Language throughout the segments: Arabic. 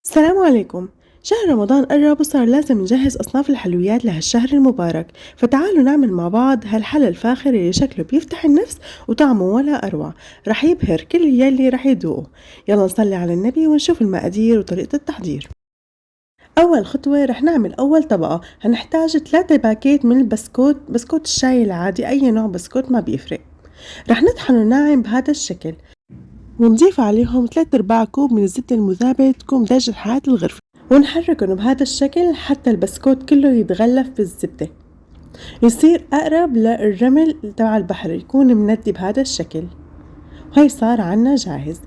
السلام عليكم. شهر رمضان قرب وصار لازم نجهز أصناف الحلويات لهالشهر المبارك، فتعالوا نعمل مع بعض هالحلا الفاخر اللي شكله بيفتح النفس وطعمه ولا أروع. رح يبهر كل يلي رح يذوقه. يلا نصلي على النبي ونشوف المقادير وطريقة التحضير. أول خطوة رح نعمل أول طبقة. هنحتاج 3 باكيت من البسكوت، بسكوت الشاي العادي، أي نوع بسكوت ما بيفرق. رح نطحنه ناعم بهذا الشكل ونضيف عليهم 3/4 كوب من الزبدة المذابة تكون بدرجة حرارة الغرفة، ونحركهم بهذا الشكل حتى البسكوت كله يتغلف بالزبدة، يصير أقرب للرمل تبع البحر، يكون مندي بهذا الشكل. وهي صار عنا جاهز.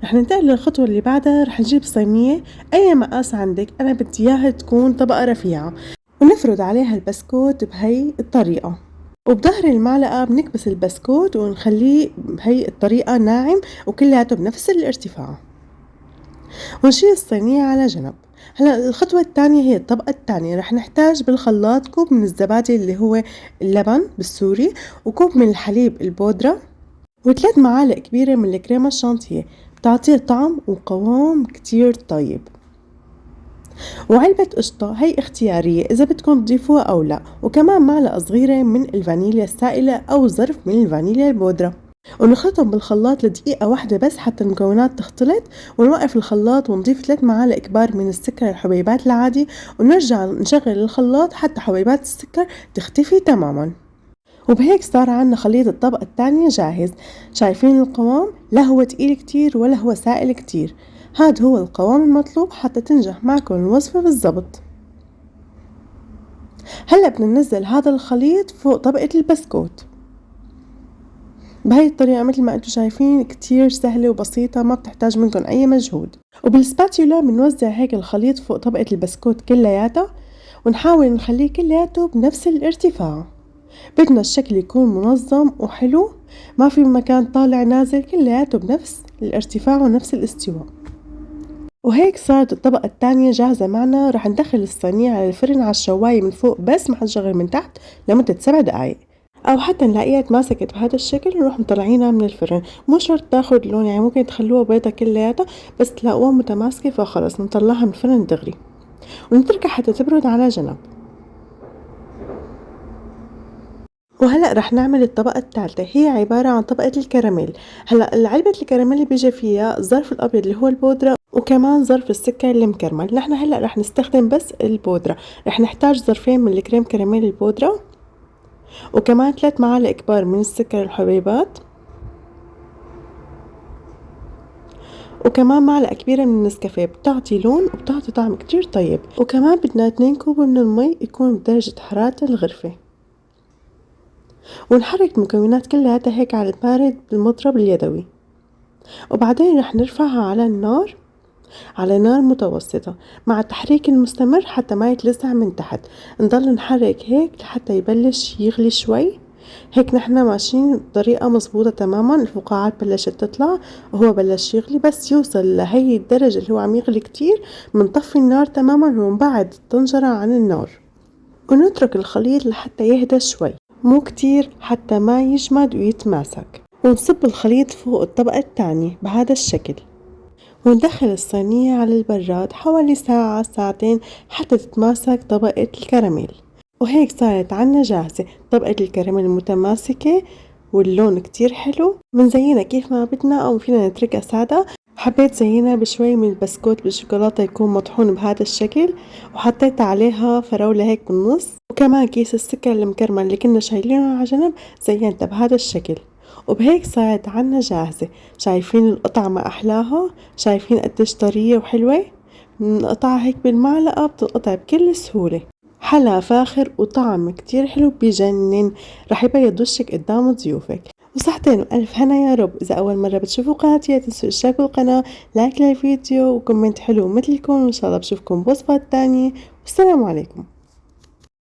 رح ننتقل للخطوة اللي بعدها. رح نجيب صينية أي مقاس عندك، أنا بدي إياها تكون طبقة رفيعة، ونفرد عليها البسكوت بهي الطريقة، وبظهر المعلقة بنكبس البسكوت ونخليه بهي الطريقة ناعم وكلياته بنفس الارتفاع، ونشيل الصينية على جنب. هلا الخطوة الثانية هي الطبقة الثانية. رح نحتاج بالخلاط كوب من الزبادي اللي هو اللبن بالسوري، وكوب من الحليب البودرة، و3 معالق كبيرة من الكريمة الشانتيه، بتعطيه طعم وقوام كتير طيب. وعلبة قشطة هي اختيارية إذا بدكم تضيفوها أو لا، وكمان معلقة صغيرة من الفانيليا السائلة أو ظرف من الفانيليا البودرة، ونخلطهم بالخلاط لدقيقة واحدة بس حتى المكونات تختلط، ونوقف الخلاط ونضيف 3 معالق كبار من السكر الحبيبات العادي، ونرجع نشغل الخلاط حتى حبيبات السكر تختفي تماما. وبهيك صار عنا خليط الطبقة الثانية جاهز. شايفين القوام؟ لا هو تقيل كتير ولا هو سائل كتير، هاد هو القوام المطلوب حتى تنجح معكم الوصفة بالضبط. هلأ بدنا ننزل هذا الخليط فوق طبقة البسكوت بهاي الطريقة، مثل ما انتم شايفين كتير سهلة وبسيطة، ما بتحتاج منكم أي مجهود. وبالسباتيولا بنوزع هيك الخليط فوق طبقة البسكوت كلياتها، ونحاول نخليه كلياته بنفس الارتفاع. بدنا الشكل يكون منظم وحلو، ما في مكان طالع نازل، كلياته بنفس الارتفاع ونفس الاستواء. وهيك صارت الطبقة الثانية جاهزة معنا. رح ندخل الصينية على الفرن على الشواية من فوق بس، ما حنشغل من تحت، لمدة 7 دقايق، أو حتى نلاقيها تماسكت بهذا الشكل نروح مطلعينها من الفرن. مو شرط تاخد لون، يعني ممكن تخلوها بيضة كلياتها بس تلاقوها متماسكة، فخلص نطلعها من الفرن دغري ونتركها حتى تبرد على جنب. وهلأ رح نعمل الطبقة الثالثة، هي عبارة عن طبقة الكراميل. هلأ علبة الكراميل اللي بيجي فيها الظرف الأبيض اللي هو البودرة، وكمان ظرف السكر المكرمل. نحن هلأ رح نستخدم بس البودرة. رح نحتاج ظرفين من الكريم كراميل البودرة، وكمان 3 معالق كبار من السكر الحبيبات، وكمان معلقة كبيرة من النسكافيه، بتعطي لون وبتعطي طعم كتير طيب. وكمان بدنا 2 كوب من المي يكون بدرجة حرارة الغرفة، ونحرك المكونات كلها هيك على البارد بالمضرب اليدوي، وبعدين رح نرفعها على النار، على نار متوسطة مع التحريك المستمر حتى ما يتلسع من تحت. نضل نحرك هيك لحتى يبلش يغلي شوي. هيك نحنا ماشيين بطريقة مظبوطة تماما. الفقاعات بلشت تطلع وهو بلش يغلي، بس يوصل لهي الدرجة اللي هو عم يغلي كتير منطفي النار تماما ونبعد الطنجرة عن النار، ونترك الخليط لحتى يهدى شوي، مو كتير حتى ما يجمد ويتماسك. ونصب الخليط فوق الطبقة الثانية بهذا الشكل، وندخل الصينية على البراد حوالي ساعة ساعتين حتى تتماسك طبقة الكراميل. وهيك صارت عنا جاهزة طبقة الكراميل المتماسكة واللون كتير حلو. منزينها كيف ما بدنا أو فينا نتركها سادة. حبيت زينها بشوي من البسكوت بالشوكولاتة يكون مطحون بهذا الشكل، وحطيت عليها فراولة هيك بالنص، وكمان كيس السكر المكرمل اللي كنا شايلينه على جنب زينتها بهذا الشكل. وبهيك صارت عنا جاهزة. شايفين القطعة ما أحلاها؟ شايفين قديش طرية وحلوة؟ بنقطعها هيك بالمعلقة بتنقطع بكل سهولة. حلا فاخر وطعم كتير حلو بيجنن، رح يبيض وشك قدام ضيوفك. وصحتين وألف هنا يا رب. إذا أول مرة بتشوفوا قناتي لا تنسوا اشتراك بالقناة، لايك للفيديو، وكومنت حلو مثلكم، وإن شاء الله بشوفكم بوصفات تانية. والسلام عليكم.